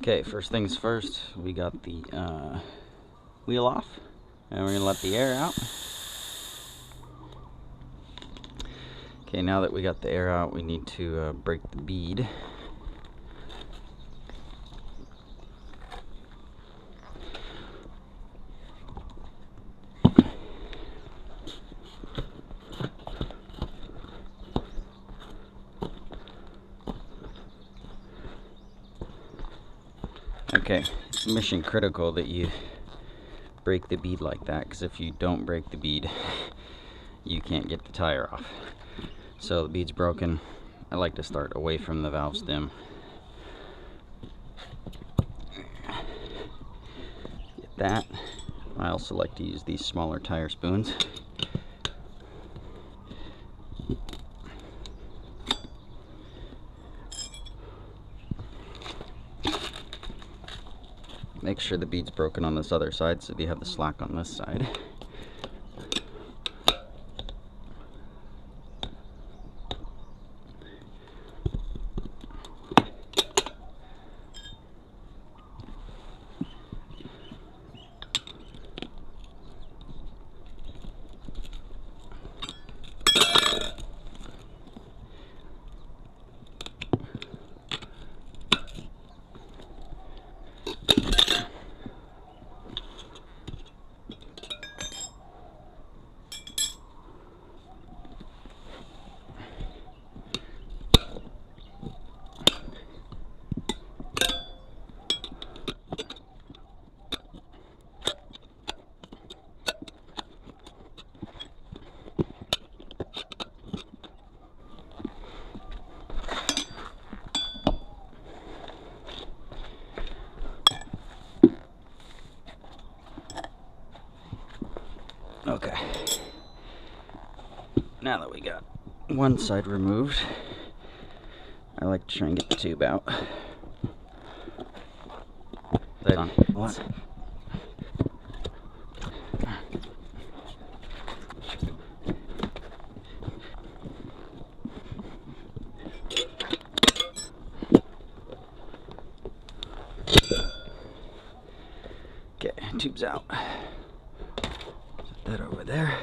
Okay, first things first, we got the wheel off, and we're gonna let the air out. Okay, now that we got the air out, we need to break the bead. Okay, it's mission critical that you break the bead like that, because if you don't break the bead, you can't get the tire off. So the bead's broken. I like to start away from the valve stem. Get that. I also like to use these smaller tire spoons. Make sure the bead's broken on this other side so that you have the slack on this side. Okay, now that we got one side removed, I like to try and get the tube out. Right on. What? Okay, tube's out. Set that over there.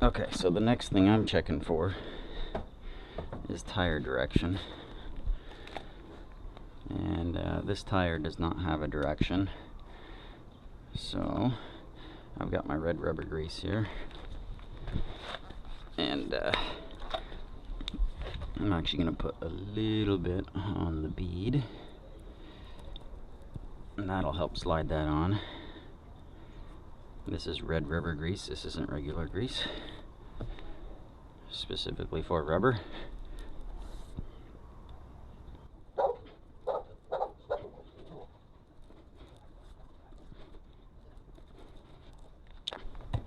Okay, so the next thing I'm checking for is tire direction. And this tire does not have a direction. So I've got my red rubber grease here. And I'm actually going to put a little bit on the bead. And that'll help slide that on. This is red rubber grease. This isn't regular grease. Specifically for rubber.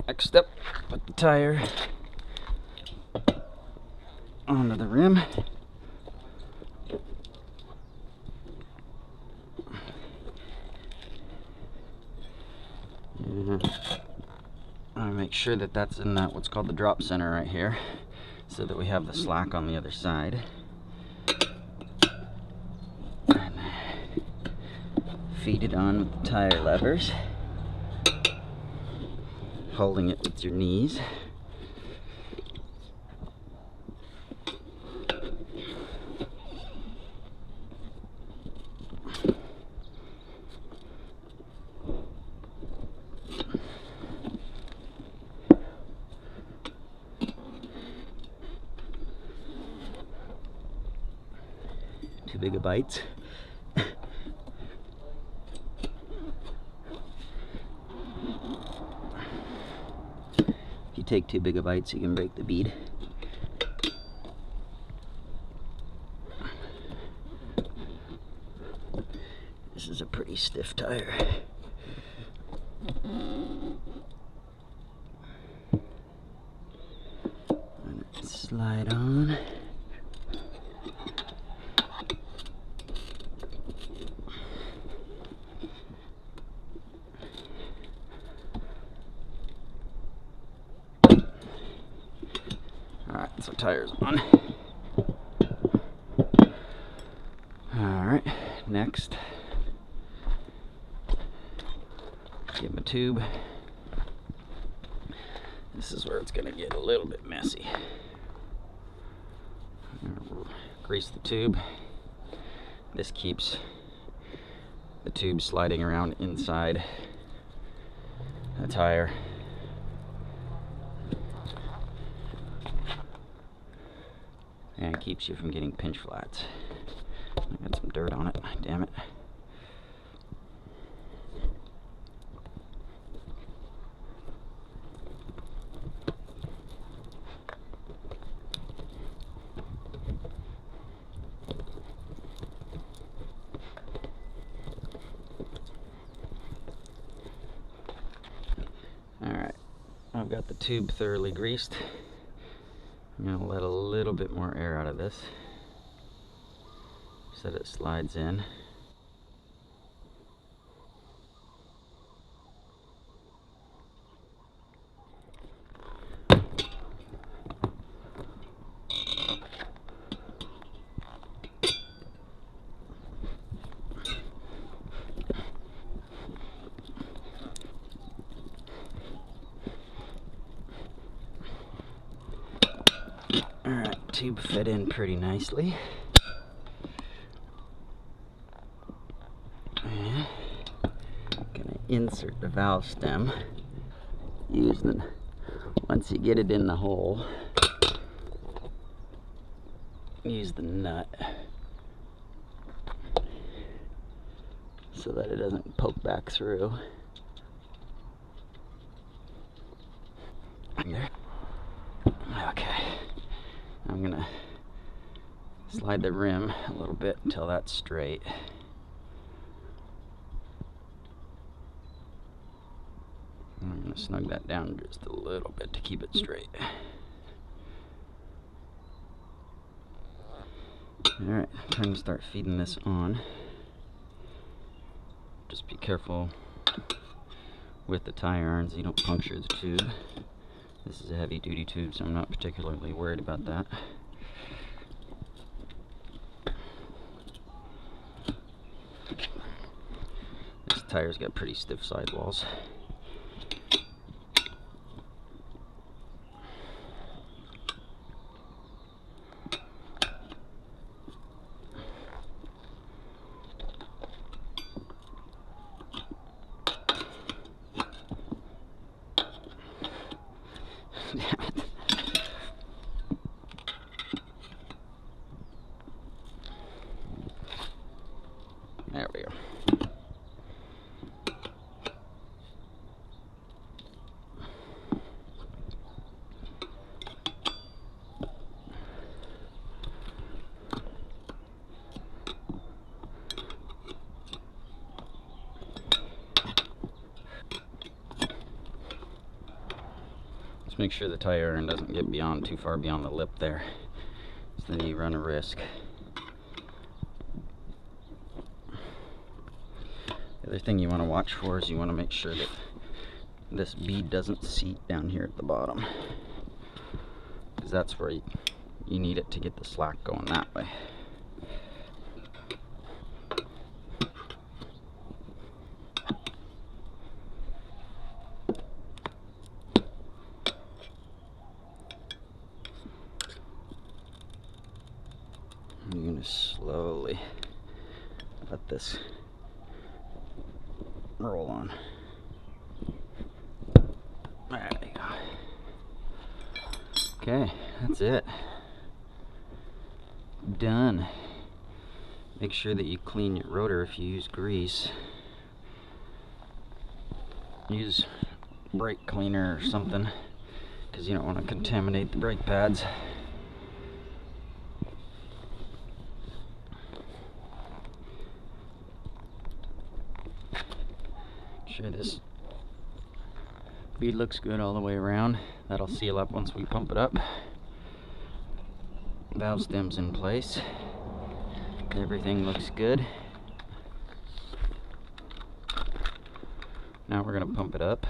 Next step, put the tire onto the rim. And I make sure that that's in that what's called the drop center right here, so that we have the slack on the other side. And feed it on with the tire levers, holding it with your knees. Too big of bites. If you take too big of bites, you can break the bead. This is a pretty stiff tire. Let it slide on. Alright, so tires on. Alright, next, give them a tube. This is where it's going to get a little bit messy. Grease the tube. This keeps the tube sliding around inside the tire. And it keeps you from getting pinch flats. I got some dirt on it, damn it. Alright, I've got the tube thoroughly greased. I'm going to let a little bit more air out of this so that it slides in. Alright, tube fit in pretty nicely. And gonna insert the valve stem. Once you get it in the hole, use the nut so that it doesn't poke back through. There. Okay. I'm gonna slide the rim a little bit until that's straight. I'm gonna snug that down just a little bit to keep it straight. Alright, time to start feeding this on. Just be careful with the tire irons, you don't puncture the tube. This is a heavy duty tube, so I'm not particularly worried about that. This tire's got pretty stiff sidewalls. Damn it. There we go. Just make sure the tire iron doesn't get too far beyond the lip there, so then you run a risk. The other thing you want to watch for is you want to make sure that this bead doesn't seat down here at the bottom, because that's where you need it to get the slack going that way. You're going to slowly let this roll on. There you go. Okay, that's it. Done. Make sure that you clean your rotor if you use grease. Use brake cleaner or something, because you don't want to contaminate the brake pads. Sure, this bead looks good all the way around. That'll seal up once we pump it up. Valve stem's in place. Everything looks good. Now we're going to pump it up.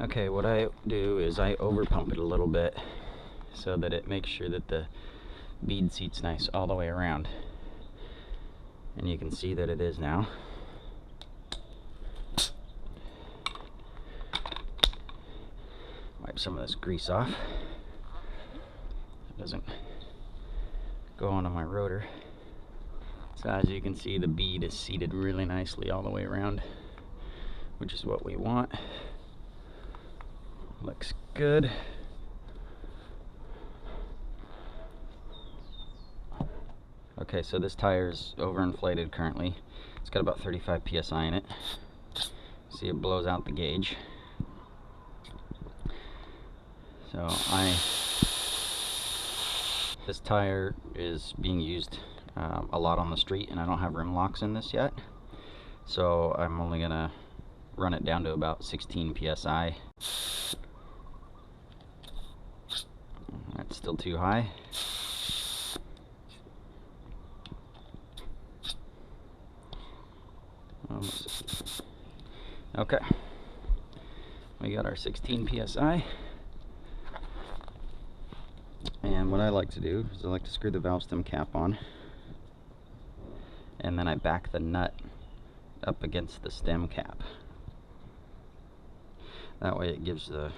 Okay, what I do is I over pump it a little bit so that it makes sure that the bead seat's nice all the way around. And you can see that it is now. Wipe some of this grease off. It doesn't go onto my rotor. So as you can see, the bead is seated really nicely all the way around, which is what we want. Looks good. Okay, so this tire's overinflated currently. It's got about 35 psi in it. See, it blows out the gauge. So this tire is being used a lot on the street, and I don't have rim locks in this yet. So I'm only gonna run it down to about 16 psi. That's still too high. Okay, we got our 16 psi. And what I like to do is I like to screw the valve stem cap on, and then I back the nut up against the stem cap. That way it gives the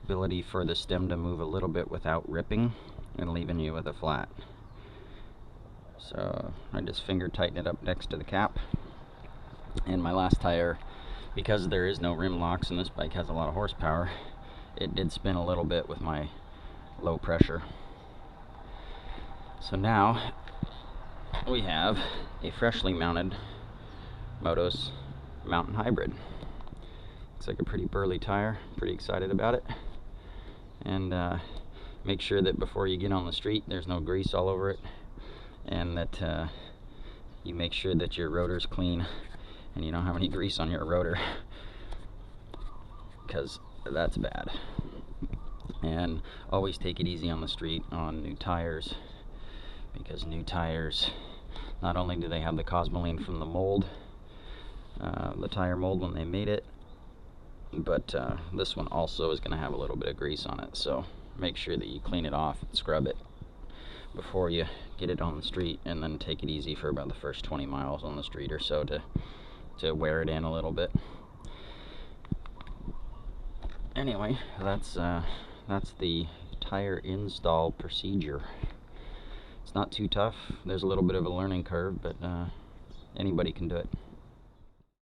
ability for the stem to move a little bit without ripping and leaving you with a flat. So I just finger tighten it up next to the cap. And my last tire, because there is no rim locks and this bike has a lot of horsepower, it did spin a little bit with my low pressure. So now we have a freshly mounted Motoz mountain hybrid. Looks like a pretty burly tire. Pretty excited about it. And make sure that before you get on the street there's no grease all over it, and that you make sure that your rotor's clean and you don't have any grease on your rotor, because that's bad. And always take it easy on the street on new tires, because new tires, not only do they have the cosmoline from the mold, the tire mold when they made it, but this one also is going to have a little bit of grease on it. So make sure that you clean it off and scrub it before you get it on the street, and then take it easy for about the first 20 miles on the street or so to wear it in a little bit. Anyway, that's the tire install procedure. It's not too tough. There's a little bit of a learning curve, but anybody can do it.